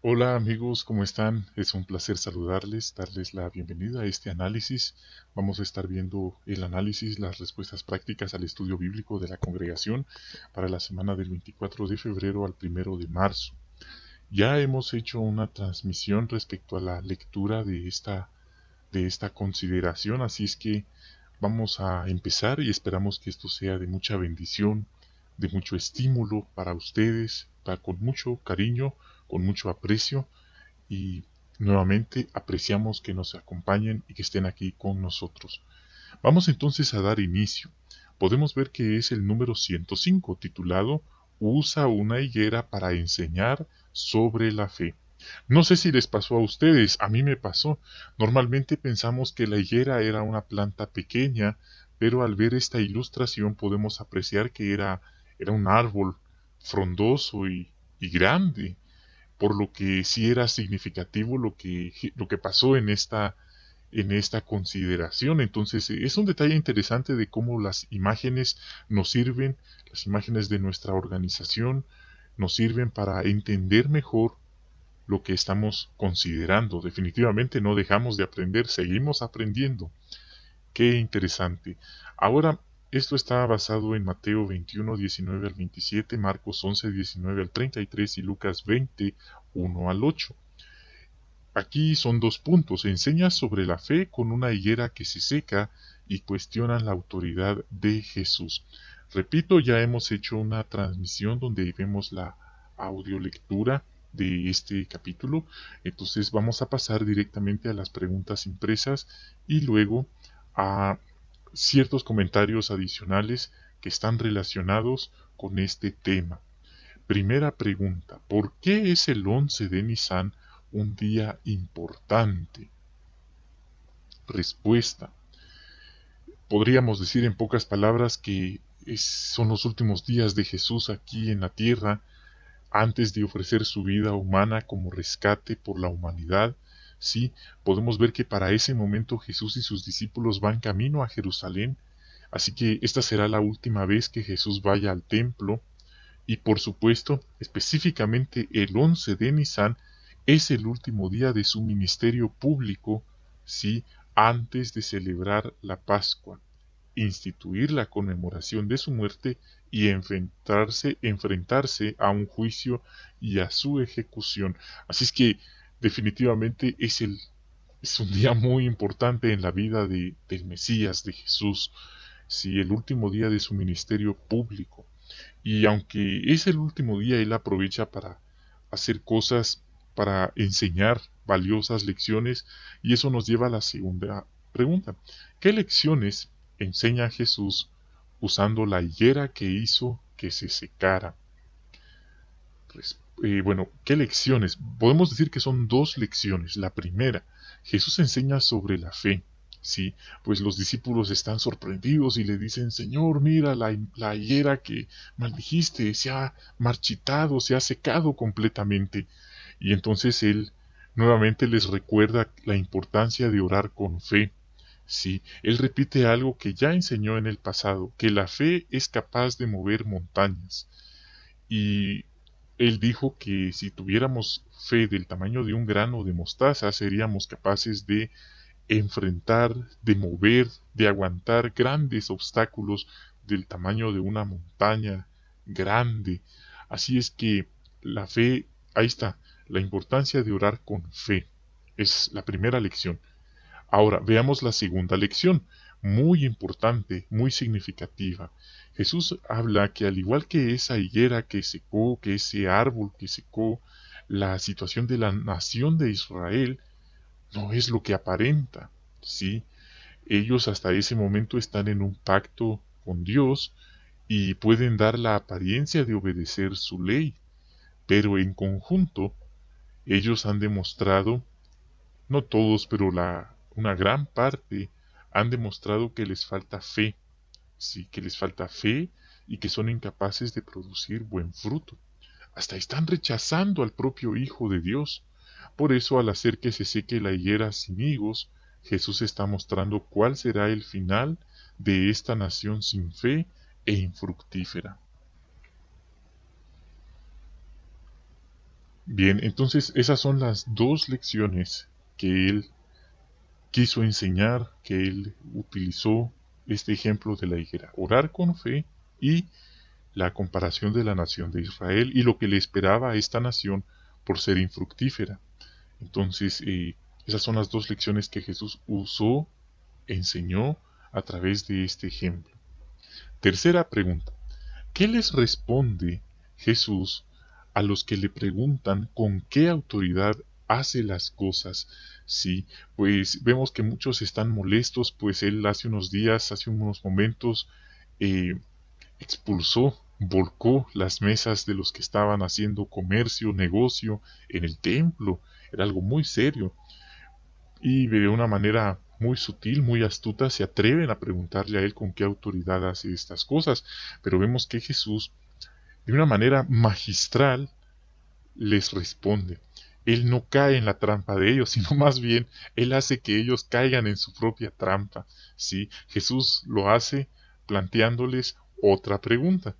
Hola amigos, ¿cómo están? Es un placer saludarles, darles la bienvenida a este análisis. Vamos a estar viendo el análisis, las respuestas prácticas al estudio bíblico de la congregación para la semana del 24 de febrero al 1 de marzo. Ya hemos hecho una transmisión respecto a la lectura de esta consideración, así es que vamos a empezar y esperamos que esto sea de mucha bendición, de mucho estímulo para ustedes, con mucho cariño, con mucho aprecio y nuevamente apreciamos que nos acompañen y que estén aquí con nosotros. Vamos entonces a dar inicio. Podemos ver que es el número 105 titulado Usa una higuera para enseñar sobre la fe. No sé si les pasó a ustedes, a mí me pasó. Normalmente pensamos que la higuera era una planta pequeña, pero al ver esta ilustración podemos apreciar que era un árbol frondoso y grande, por lo que sí era significativo lo que pasó en esta consideración. Entonces, es un detalle interesante de cómo las imágenes nos sirven, las imágenes de nuestra organización nos sirven para entender mejor lo que estamos considerando. Definitivamente no dejamos de aprender, seguimos aprendiendo. Qué interesante. Ahora, esto está basado en Mateo 21, 19 al 27, Marcos 11, 19 al 33 y Lucas 20, 1 al 8. Aquí son dos puntos. Enseña sobre la fe con una higuera que se seca y cuestionan la autoridad de Jesús. Repito, ya hemos hecho una transmisión donde vemos la audiolectura de este capítulo. Entonces vamos a pasar directamente a las preguntas impresas y luego a ciertos comentarios adicionales que están relacionados con este tema. Primera pregunta, ¿por qué es el 11 de Nisan un día importante? Respuesta, podríamos decir en pocas palabras que son los últimos días de Jesús aquí en la tierra, antes de ofrecer su vida humana como rescate por la humanidad. Sí, podemos ver que para ese momento Jesús y sus discípulos van camino a Jerusalén, así que esta será la última vez que Jesús vaya al templo. Y por supuesto, específicamente el 11 de Nisan es el último día de su ministerio público, sí, antes de celebrar la Pascua, instituir la conmemoración de su muerte y enfrentarse a un juicio y a su ejecución. Así es que definitivamente es un día muy importante en la vida del Mesías, de Jesús, sí, el último día de su ministerio público. Y aunque es el último día, él aprovecha para hacer cosas, para enseñar valiosas lecciones, y eso nos lleva a la segunda pregunta. ¿Qué lecciones enseña Jesús usando la higuera que hizo que se secara? Bueno, ¿qué lecciones? Podemos decir que son dos lecciones. La primera, Jesús enseña sobre la fe. Sí, pues los discípulos están sorprendidos y le dicen, Señor, mira la higuera que maldijiste, se ha marchitado, se ha secado completamente. Y entonces él nuevamente les recuerda la importancia de orar con fe. Sí, él repite algo que ya enseñó en el pasado, que la fe es capaz de mover montañas. Y él dijo que si tuviéramos fe del tamaño de un grano de mostaza, seríamos capaces de enfrentar, de mover, de aguantar grandes obstáculos del tamaño de una montaña grande. Así es que la fe, ahí está, la importancia de orar con fe. Es la primera lección. Ahora, veamos la segunda lección, muy importante, muy significativa. Jesús habla que al igual que esa higuera que secó, que ese árbol que secó, la situación de la nación de Israel no es lo que aparenta, ¿sí? Ellos hasta ese momento están en un pacto con Dios y pueden dar la apariencia de obedecer su ley, pero en conjunto ellos han demostrado, no todos, pero una gran parte, han demostrado que les falta fe, sí, que les falta fe y que son incapaces de producir buen fruto. Hasta están rechazando al propio Hijo de Dios. Por eso, al hacer que se seque la higuera sin higos, Jesús está mostrando cuál será el final de esta nación sin fe e infructífera. Bien, entonces esas son las dos lecciones que él quiso enseñar, que él utilizó este ejemplo de la higuera: orar con fe y la comparación de la nación de Israel y lo que le esperaba a esta nación por ser infructífera. Entonces, esas son las dos lecciones que Jesús usó, enseñó a través de este ejemplo. Tercera pregunta: ¿qué les responde Jesús a los que le preguntan con qué autoridad hace las cosas? Sí, pues vemos que muchos están molestos, pues él hace unos días, hace unos momentos, eh, expulsó, volcó las mesas de los que estaban haciendo comercio, negocio en el templo. Era algo muy serio. Y de una manera muy sutil, muy astuta, se atreven a preguntarle a él con qué autoridad hace estas cosas. Pero vemos que Jesús, de una manera magistral, les responde. Él no cae en la trampa de ellos, sino más bien él hace que ellos caigan en su propia trampa. ¿Sí? Jesús lo hace planteándoles otra pregunta.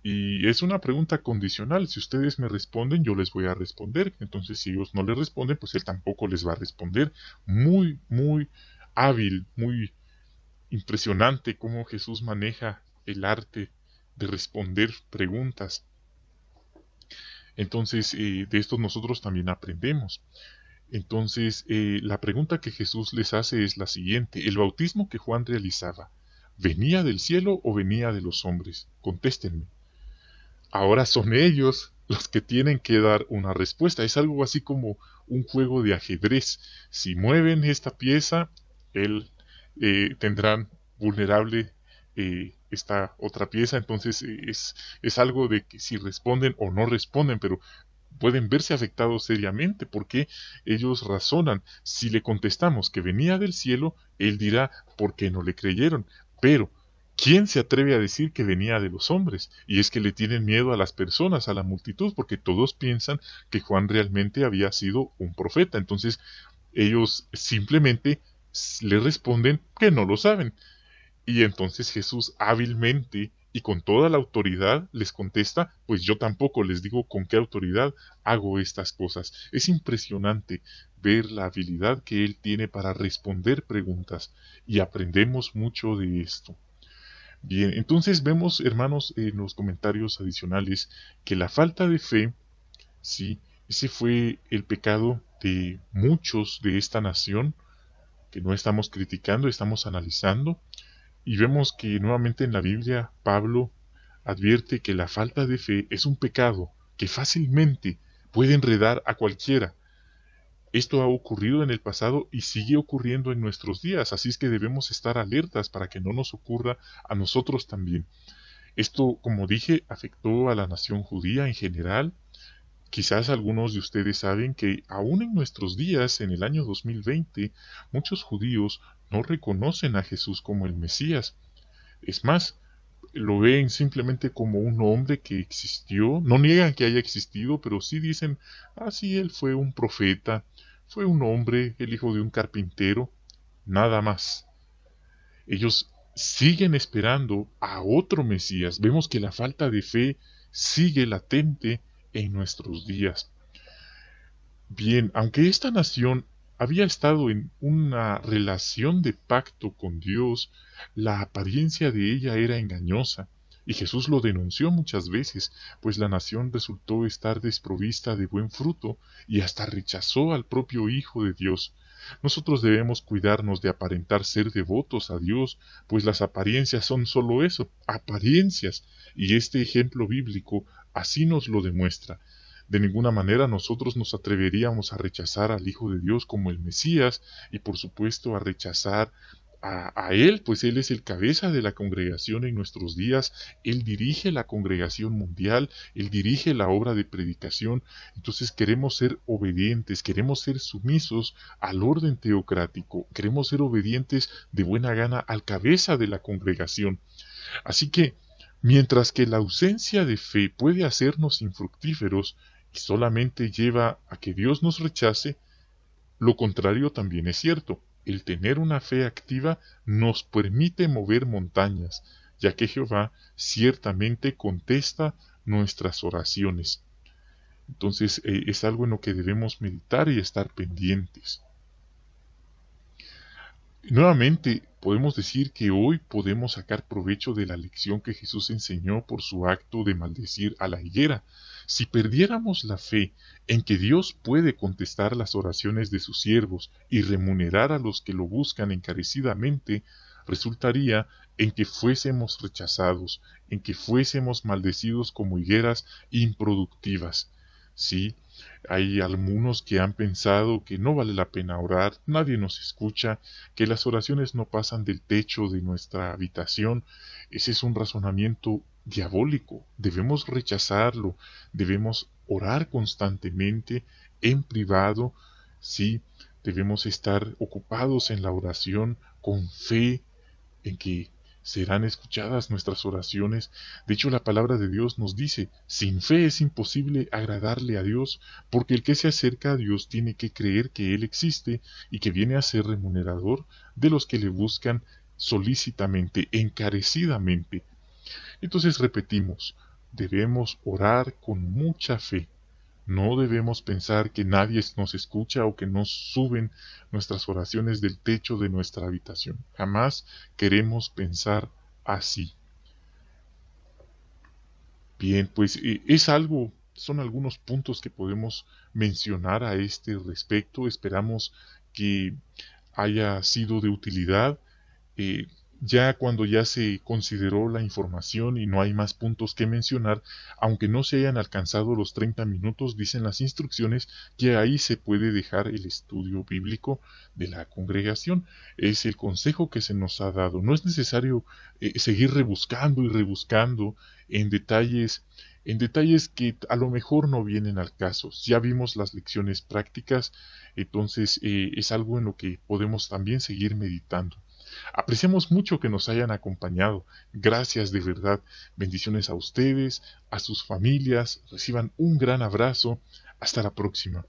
Y es una pregunta condicional. Si ustedes me responden, yo les voy a responder. Entonces, si ellos no le responden, pues él tampoco les va a responder. Muy, muy hábil, muy impresionante cómo Jesús maneja el arte de responder preguntas. Entonces, de esto nosotros también aprendemos. Entonces, la pregunta que Jesús les hace es la siguiente: ¿el bautismo que Juan realizaba venía del cielo o venía de los hombres? Contéstenme. Ahora son ellos los que tienen que dar una respuesta. Es algo así como un juego de ajedrez. Si mueven esta pieza, él tendrán vulnerable esta otra pieza. Entonces es algo de que si responden o no responden, pero pueden verse afectados seriamente porque ellos razonan. Si le contestamos que venía del cielo, él dirá: ¿por qué no le creyeron? Pero ¿quién se atreve a decir que venía de los hombres? Y es que le tienen miedo a las personas, a la multitud, porque todos piensan que Juan realmente había sido un profeta. Entonces ellos simplemente le responden que no lo saben. Y entonces Jesús hábilmente y con toda la autoridad les contesta: pues yo tampoco les digo con qué autoridad hago estas cosas. Es impresionante ver la habilidad que él tiene para responder preguntas, y aprendemos mucho de esto. Bien, entonces vemos, hermanos, en los comentarios adicionales que la falta de fe, sí, ese fue el pecado de muchos de esta nación, que no estamos criticando, estamos analizando. Y vemos que nuevamente en la Biblia Pablo advierte que la falta de fe es un pecado que fácilmente puede enredar a cualquiera. Esto ha ocurrido en el pasado y sigue ocurriendo en nuestros días, así es que debemos estar alertas para que no nos ocurra a nosotros también. Esto, como dije, afectó a la nación judía en general. Quizás algunos de ustedes saben que aún en nuestros días, en el año 2020, muchos judíos no reconocen a Jesús como el Mesías. Es más, lo ven simplemente como un hombre que existió. No niegan que haya existido, pero sí dicen: ah, sí, él fue un profeta, fue un hombre, el hijo de un carpintero, nada más. Ellos siguen esperando a otro Mesías. Vemos que la falta de fe sigue latente en nuestros días. Bien, aunque esta nación había estado en una relación de pacto con Dios, la apariencia de ella era engañosa, y Jesús lo denunció muchas veces, pues la nación resultó estar desprovista de buen fruto y hasta rechazó al propio Hijo de Dios. Nosotros debemos cuidarnos de aparentar ser devotos a Dios, pues las apariencias son solo eso, apariencias, y este ejemplo bíblico así nos lo demuestra. De ninguna manera nosotros nos atreveríamos a rechazar al Hijo de Dios como el Mesías, y por supuesto a rechazar a Él, pues Él es el cabeza de la congregación en nuestros días. Él dirige la congregación mundial, Él dirige la obra de predicación. Entonces queremos ser obedientes, queremos ser sumisos al orden teocrático, queremos ser obedientes de buena gana al cabeza de la congregación. Así que, mientras que la ausencia de fe puede hacernos infructíferos y solamente lleva a que Dios nos rechace, lo contrario también es cierto. El tener una fe activa nos permite mover montañas, ya que Jehová ciertamente contesta nuestras oraciones. Entonces es algo en lo que debemos meditar y estar pendientes. Nuevamente, podemos decir que hoy podemos sacar provecho de la lección que Jesús enseñó por su acto de maldecir a la higuera. Si perdiéramos la fe en que Dios puede contestar las oraciones de sus siervos y remunerar a los que lo buscan encarecidamente, resultaría en que fuésemos rechazados, en que fuésemos maldecidos como higueras improductivas. Sí, hay algunos que han pensado que no vale la pena orar, nadie nos escucha, que las oraciones no pasan del techo de nuestra habitación. Ese es un razonamiento diabólico. Debemos rechazarlo, debemos orar constantemente en privado, sí, debemos estar ocupados en la oración con fe en que serán escuchadas nuestras oraciones. De hecho, la palabra de Dios nos dice, sin fe es imposible agradarle a Dios, porque el que se acerca a Dios tiene que creer que Él existe y que viene a ser remunerador de los que le buscan solícitamente, encarecidamente. Entonces repetimos, debemos orar con mucha fe. No debemos pensar que nadie nos escucha o que nos suben nuestras oraciones del techo de nuestra habitación. Jamás queremos pensar así. Bien, pues son algunos puntos que podemos mencionar a este respecto. Esperamos que haya sido de utilidad. eh, ya cuando ya se consideró la información y no hay más puntos que mencionar, aunque no se hayan alcanzado los 30 minutos, dicen las instrucciones que ahí se puede dejar el estudio bíblico de la congregación. Es el consejo que se nos ha dado. No es necesario seguir rebuscando y rebuscando en detalles que a lo mejor no vienen al caso. Ya vimos las lecciones prácticas, entonces es algo en lo que podemos también seguir meditando. Apreciamos mucho que nos hayan acompañado. Gracias de verdad. Bendiciones a ustedes, a sus familias. Reciban un gran abrazo. Hasta la próxima.